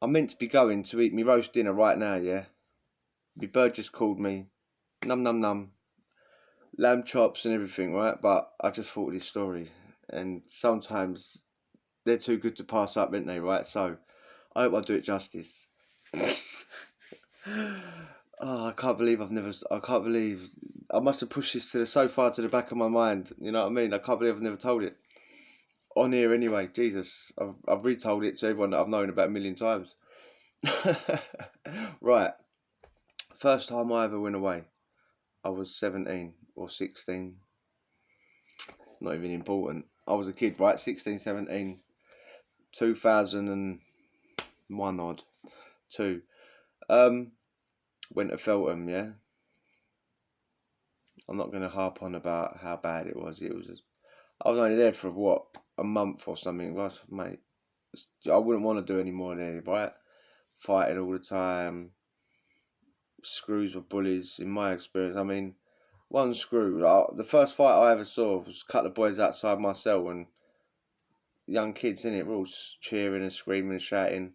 I'm meant to be going to eat my roast dinner right now, yeah? My bird just called me. Num num num. Lamb chops and everything, right? But I just thought of this story. And sometimes they're too good to pass up, aren't they, right? So I hope I do it justice. Oh, I can't believe I can't believe, I must have pushed this to so far to the back of my mind. You know what I mean? I can't believe I've never told it. On here anyway, Jesus. I've retold it to everyone that I've known about a million times. Right. First time I ever went away, I was 17 or 16. Not even important. I was a kid, right? 16, 17, 2001 odd. Two. Um, Went to Feltham, yeah. I'm not going to harp on about how bad it was. I was only there for what, a month or something. Was mate, I wouldn't want to do any more there, right? Fighting all the time, screws were bullies. In my experience, I mean, one screw. The first fight I ever saw was a couple of boys outside my cell, and young kids in it were all cheering and screaming and shouting.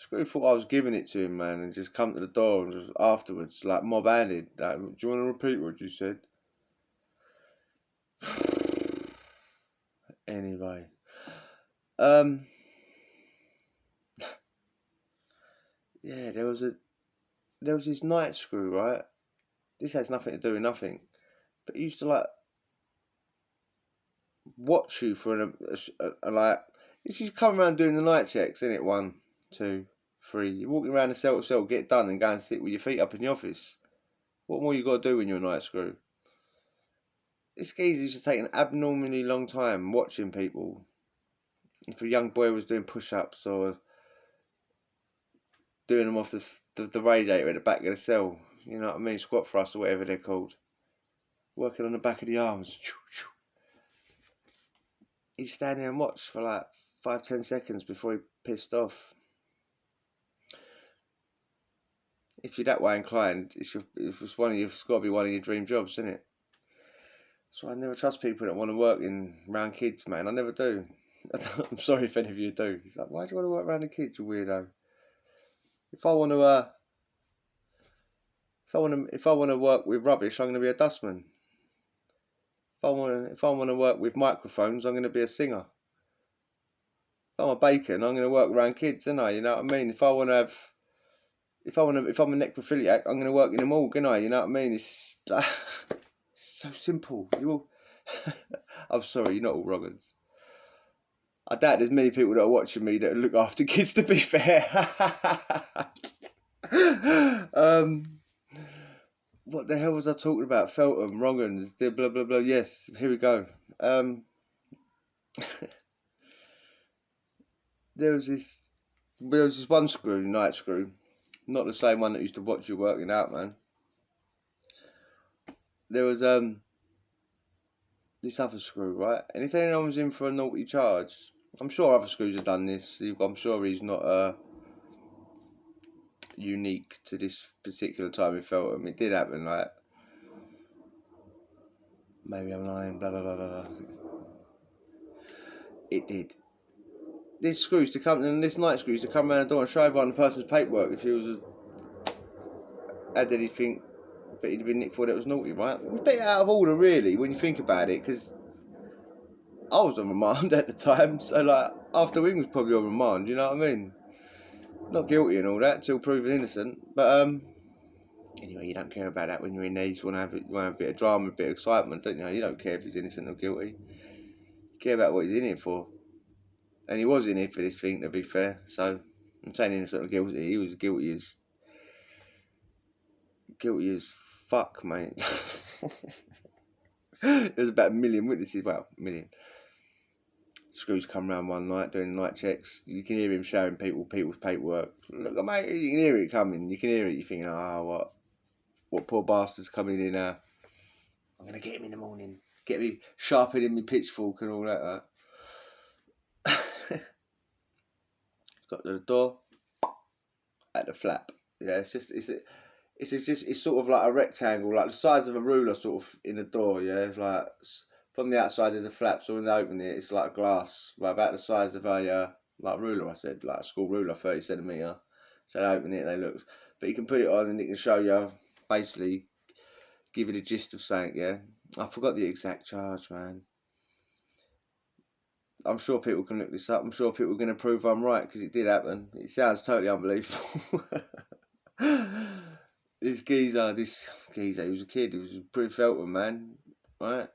Screw thought I was giving it to him, man, and just come to the door and just afterwards, like mob-handed. Like, do you want to repeat what you said? Anyway, um, yeah, there was this night screw, right? This has nothing to do with nothing, but he used to like watch you for like. You come around doing the night checks, innit? 1, 2, 3. You're walking around the cell to cell, get done, and go and sit with your feet up in the office. What more you got to do when you're a night screw? This geezer used to take an abnormally long time watching people. If a young boy was doing push-ups or doing them off the radiator at the back of the cell, you know what I mean, squat thrust or whatever they're called, working on the back of the arms. He'd stand there and watch for like 5-10 seconds before he pissed off. If you're that way inclined, it's got to be one of your dream jobs, isn't it? So I never trust people that want to work around kids, man. I never do. I'm sorry if any of you do. It's like, why do you want to work around the kids, you weirdo? If I want to, if I want to work with rubbish, I'm going to be a dustman. If I want to work with microphones, I'm going to be a singer. If I'm a bacon, I'm going to work around kids, aren't I? You know what I mean? If I'm a necrophiliac, I'm going to work in a morgue, aren't I? You know what I mean? It's like, so simple. I'm sorry, you're not all wrong'uns. I doubt there's many people that are watching me that look after kids, to be fair. What the hell was I talking about? Feltham, wrong'uns, blah blah blah. Yes, here we go. There was this one screw, night screw, not the same one that used to watch you working out, man. There was this other screw, right? And if anyone was in for a naughty charge, I'm sure other screws have done this. I'm sure he's not unique to this particular time in Feltham. It did happen, like, maybe I'm lying, blah blah blah blah. It did. This night screw used to come around the door and show everyone the person's paperwork if he had anything that he'd been nicked for that was naughty, right? It was a bit out of order, really, when you think about it, because I was on remand at the time, so like after Wing was probably on remand, you know what I mean? Not guilty and all that till proven innocent, but anyway, you don't care about that when you're in there. You just want to have a bit of drama, a bit of excitement, don't you? You don't care if he's innocent or guilty. You care about what he's in here for, and he was in here for this thing, to be fair. So I'm saying innocent or guilty. He was guilty as fuck, mate. There's about a million witnesses. Well, a million. Screws come round one night doing night checks. You can hear him showing people's paperwork. Look, mate, you can hear it coming. You can hear it. You're thinking, oh, what poor bastard's coming in now? I'm gonna get him in the morning. Get me sharpening my pitchfork and all that. Got to the door at the flap. Yeah, it's sort of like a rectangle, like the size of a ruler, sort of in the door. Yeah, it's like from the outside there's a flap, so when they open it's like a glass, like about the size of a like ruler. I said, like a school ruler, 30 centimetre. So they open it, they look. But you can put it on and it can show you, basically, give you the gist of something, yeah? I forgot the exact charge, man. I'm sure people can look this up. I'm sure people are going to prove I'm right because it did happen. It sounds totally unbelievable. This geezer, he was a kid. He was a pretty FELTHAM, man. Right?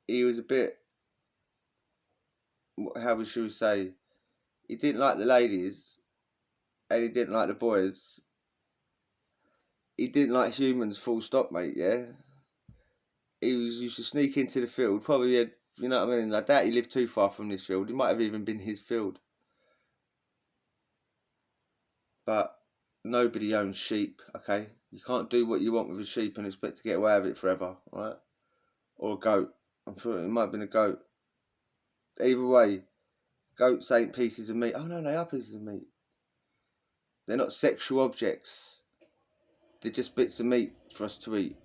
He was a bit, how should we say? He didn't like the ladies and he didn't like the boys. He didn't like humans, full stop, mate, yeah? He used to sneak into the field. Probably had, you know what I mean? I doubt he lived too far from this field. It might have even been his field. But nobody owns sheep, okay? You can't do what you want with a sheep and expect to get away with it forever, right? Or a goat. I'm sure it might have been a goat. Either way, goats ain't pieces of meat. Oh no, they are pieces of meat. They're not sexual objects. They're just bits of meat for us to eat.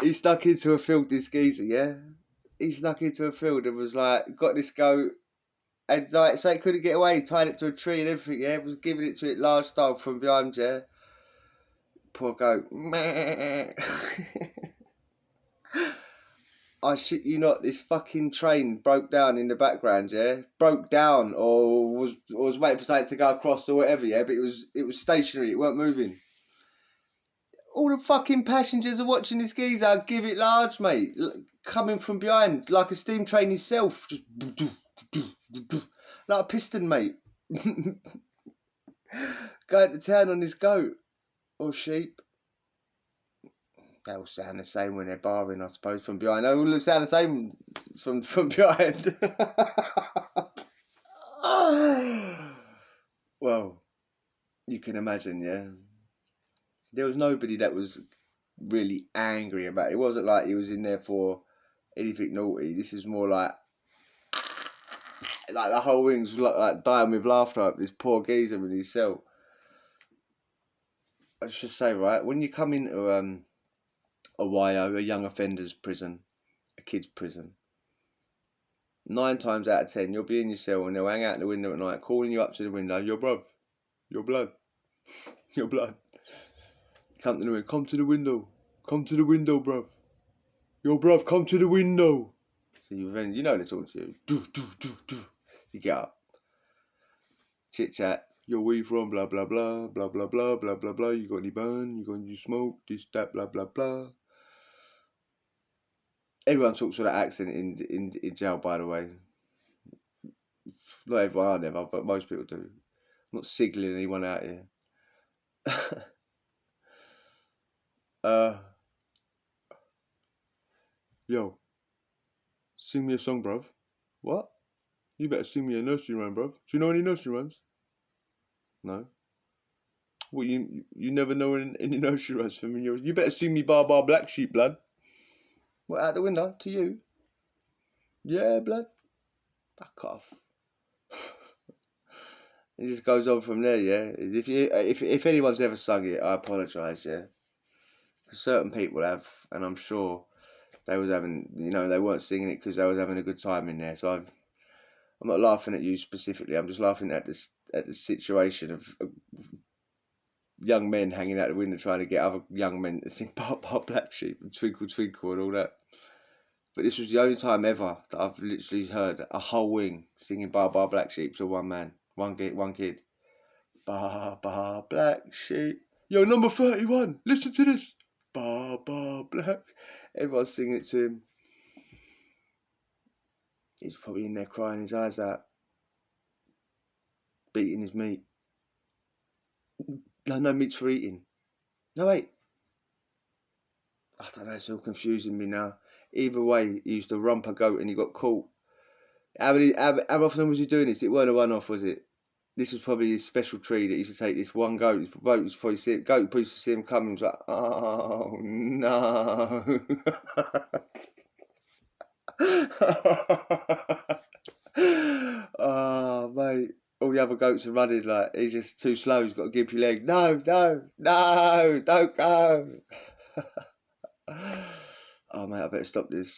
He snuck into a field, this geezer, yeah? He snuck into a field and was like, got this goat, and like, so it couldn't get away, tied it to a tree and everything, yeah? Was giving it to it large style from behind, yeah? Poor goat. I shit you not, this fucking train broke down in the background, yeah? Broke down or was waiting for something to go across or whatever, yeah? But it was stationary, it weren't moving. All the fucking passengers are watching this geezer give it large, mate. Coming from behind, like a steam train itself. Just like a piston, mate. Going to town on this goat. Or sheep. They all sound the same when they're barring, I suppose, from behind. They all sound the same from behind. Well, you can imagine, yeah. There was nobody that was really angry about it. It wasn't like he was in there for anything naughty. This is more like the whole wing's like dying with laughter at this poor geezer in his cell. I should say, right, when you come into a YO, a young offenders prison, a kid's prison, 9 times out of 10 you'll be in your cell and they'll hang out the window at night calling you up to the window, your bruv, your blood, your blood. Come to the window, come to the window, come to the window, bruv. Your bruv, come to the window. So you know they're talking to you. Do. You get up. Chit chat. Yo, where you from? Blah blah blah blah blah blah blah blah blah. You got any burn? You got any smoke? This that blah blah blah. Everyone talks with that accent in jail, by the way. Not everyone, I never, but most people do. I'm not signaling anyone out here. Yo, sing me a song, bruv. What? You better sing me a nursery rhyme, bruv. Do you know any nursery rhymes? No. What, you never know any nursery rhymes from me? You better sing me Bar Bar Black Sheep, blood. What, out the window? To you? Yeah, blood. Fuck off. It just goes on from there, yeah. If anyone's ever sung it, I apologise, yeah. Certain people have, and I'm sure they was having, they weren't singing it because they was having a good time in there. So I'm not laughing at you specifically. I'm just laughing at the situation of young men hanging out the window trying to get other young men to sing "Bar Bar Black Sheep" and "Twinkle Twinkle" and all that. But this was the only time ever that I've literally heard a whole wing singing "Bar Bar Black Sheep" to one man, one kid. Bar Bar Black Sheep. Yo, number 31, listen to this. Bar Bar Black. Everyone's singing it to him. He's probably in there crying his eyes out, beating his meat. No meat's for eating. No, wait. I don't know, it's all confusing me now. Either way, he used to rump a goat and he got caught. How often was he doing this? It weren't a one-off, was it? This was probably his special tree that he used to take this one goat. Goat used to see him coming. He was like, oh no. Oh mate, all the other goats are running like he's just too slow. He's got a gimpy leg. No, don't go. Oh mate, I better stop this.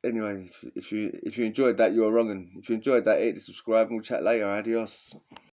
anyway, if you enjoyed that, you're wrong, and if you enjoyed that, hit the subscribe, and we'll chat later. Adios.